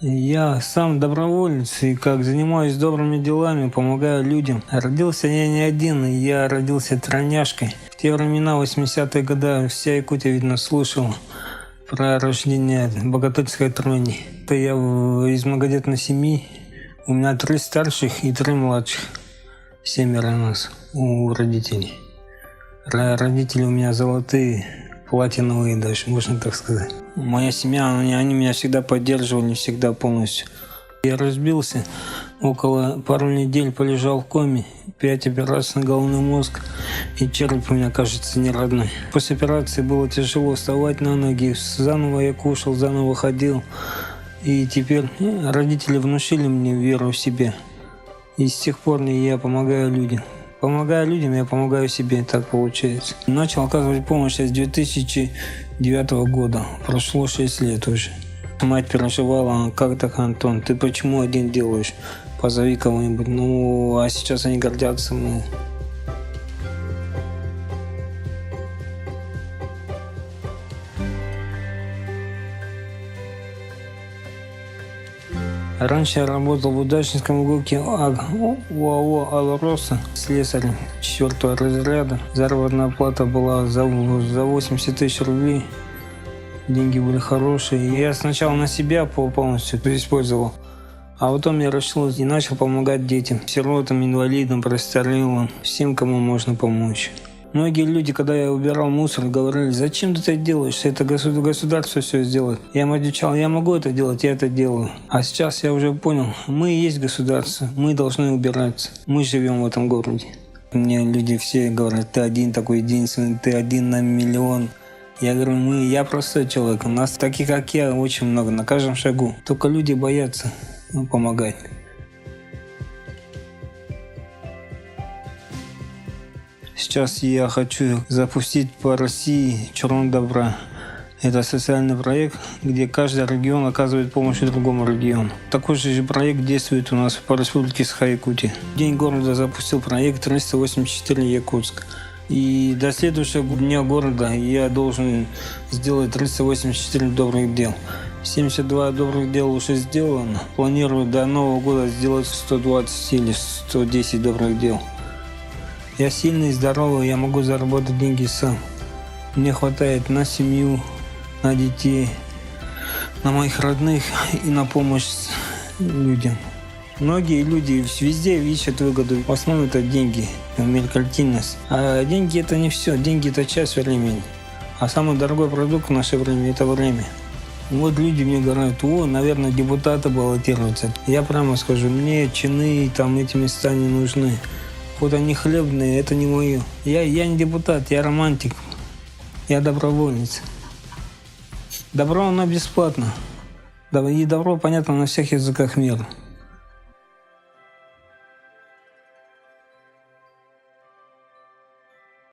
Я сам доброволец и как занимаюсь добрыми делами, помогаю людям. Родился я не один, я родился тройняшкой. В те времена, 80-е годы, вся Якутия, видно, слышала про рождение богатырской тройни. Это я из многодетной семьи. У меня 3 старших и 3 младших. 7 нас у родителей. Родители у меня золотые, платиновые даже, можно так сказать. Моя семья, они меня всегда поддерживали, всегда полностью. Я разбился, около пару недель полежал в коме, 5 операций на головной мозг, и череп у меня, кажется, не родной. После операции было тяжело вставать на ноги, заново я кушал, заново ходил. И теперь родители внушили мне веру в себя. И с тех пор я помогаю людям. Помогаю людям, я помогаю себе, так получается. Начал оказывать помощь с 2009 года. Прошло 6 лет уже. Мать переживала: как так, Антон, ты почему один делаешь? Позови кого-нибудь. Ну, а сейчас они гордятся мной. Раньше я работал в удачническом УГУКе УАО «Алроса», слесарем 4-го разряда. Заработная плата была за 80 тысяч рублей. Деньги были хорошие. Я сначала на себя полностью использовал, а потом я решил и начал помогать детям, сиротам, инвалидам, престарелым, всем, кому можно помочь. Многие люди, когда я убирал мусор, говорили: зачем ты это делаешь, это государство все сделает. Я им отвечал: я могу это делать, я это делаю. А сейчас я уже понял, мы и есть государство, мы должны убираться, мы живем в этом городе. Мне люди все говорят: ты один такой единственный, ты один на миллион. Я говорю: я простой человек, у нас таких, как я, очень много, на каждом шагу. Только люди боятся помогать. Сейчас я хочу запустить по России «Чернот добра». Это социальный проект, где каждый регион оказывает помощь другому региону. Такой же проект действует у нас по республике Саха-Якутия. В день города запустил проект 384 Якутск. И до следующего дня города я должен сделать 384 добрых дел. 72 добрых дел уже сделано. Планирую до Нового года сделать 120 или 110 добрых дел. Я сильный, здоровый, я могу заработать деньги сам. Мне хватает на семью, на детей, на моих родных и на помощь людям. Многие люди везде ищут выгоду. В основном это деньги, меркантильность. А деньги — это не все. Деньги — это часть времени. А самый дорогой продукт в наше время — это время. Вот люди мне говорят: наверное, депутаты баллотируются. Я прямо скажу, мне чины, эти места не нужны. Вот они хлебные, это не мое. Я не депутат, я романтик. Я доброволец. Добро, оно бесплатно. И добро понятно на всех языках мира.